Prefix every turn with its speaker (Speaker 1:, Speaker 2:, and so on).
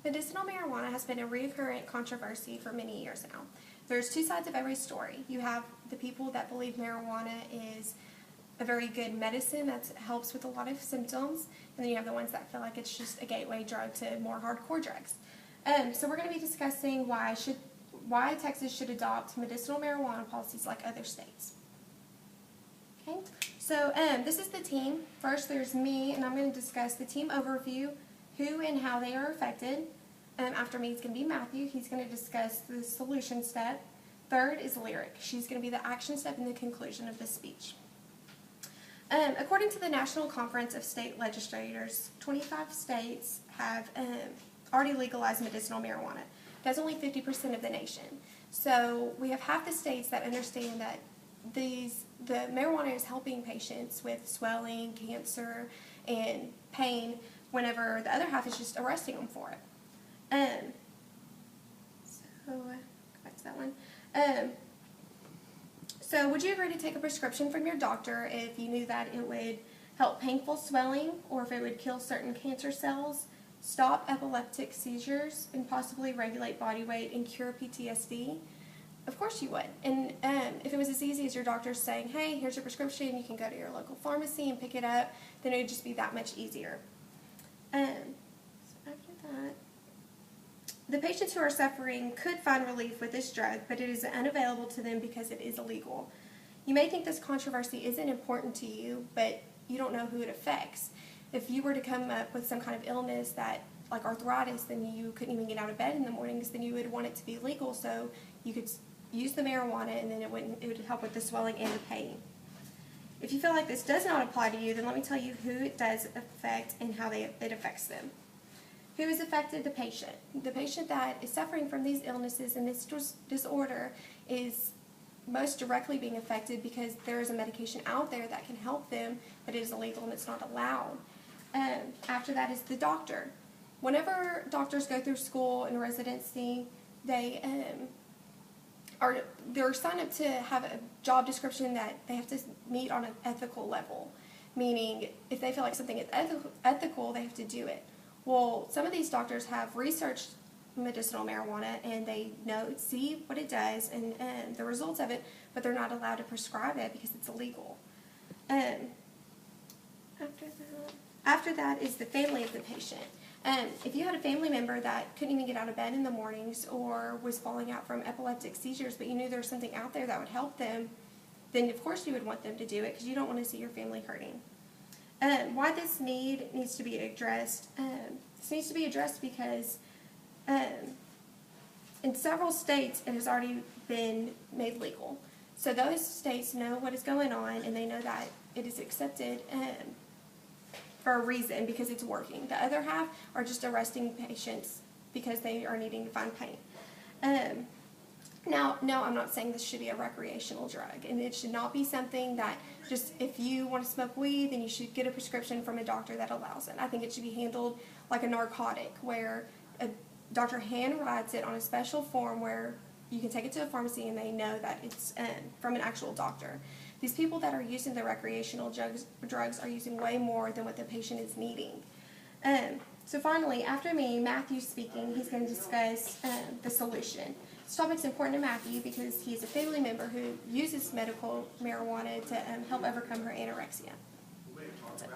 Speaker 1: Medicinal marijuana has been a recurrent controversy for many years now. There's two sides of every story. You have the people that believe marijuana is a very good medicine that helps with a lot of symptoms, and then you have the ones that feel like it's just a gateway drug to more hardcore drugs. So we're going to be discussing why Texas should adopt medicinal marijuana policies like other states. Okay, so this is the team. First, there's me, and I'm going to discuss the team overview, who and how they are affected. After me, it's going to be Matthew. He's going to discuss the solution step. Third is Lyric. She's going to be the action step and the conclusion of the speech. According to the National Conference of State Legislators, 25 states have already legalized medicinal marijuana. That's only 50% of the nation. So we have half the states that understand that the marijuana is helping patients with swelling, cancer, and pain, whenever the other half is just arresting them for it. Go back to that one. So would you agree to take a prescription from your doctor if you knew that it would help painful swelling, or if it would kill certain cancer cells, stop epileptic seizures, and possibly regulate body weight and cure PTSD? Of course you would. And if it was as easy as your doctor saying, hey, here's your prescription, you can go to your local pharmacy and pick it up, then it would just be that much easier. So after that, the patients who are suffering could find relief with this drug, but it is unavailable to them because it is illegal. You may think this controversy isn't important to you, but you don't know who it affects. If you were to come up with some kind of illness that, like arthritis, then you couldn't even get out of bed in the mornings, then you would want it to be legal so you could use the marijuana, and then it would help with the swelling and the pain. If you feel like this does not apply to you, then let me tell you who it does affect and how it affects them. Who is affected? The patient. The patient that is suffering from these illnesses and this disorder is most directly being affected because there is a medication out there that can help them, but it is illegal and it's not allowed. After that is the doctor. Whenever doctors go through school and residency, they're signed up to have a job description that they have to meet on an ethical level, meaning if they feel like something is ethical, they have to do it. Well, some of these doctors have researched medicinal marijuana and they see what it does and the results of it, but they're not allowed to prescribe it because it's illegal. After that is the family of the patient. If you had a family member that couldn't even get out of bed in the mornings or was falling out from epileptic seizures, but you knew there was something out there that would help them, then of course you would want them to do it because you don't want to see your family hurting. Why this needs to be addressed? This needs to be addressed because in several states it has already been made legal. So those states know what is going on and they know that it is accepted for a reason, because it's working. The other half are just arresting patients because they are needing to find pain. Now, no, I'm not saying this should be a recreational drug, and it should not be something that just if you want to smoke weed, then you should get a prescription from a doctor that allows it. I think it should be handled like a narcotic, where a doctor handwrites it on a special form where you can take it to a pharmacy and they know that it's from an actual doctor. These people that are using the recreational drugs are using way more than what the patient is needing. So finally, after me, Matthew's speaking. He's going to discuss the solution. This topic's important to Matthew because he's a family member who uses medical marijuana to help overcome her anorexia. So.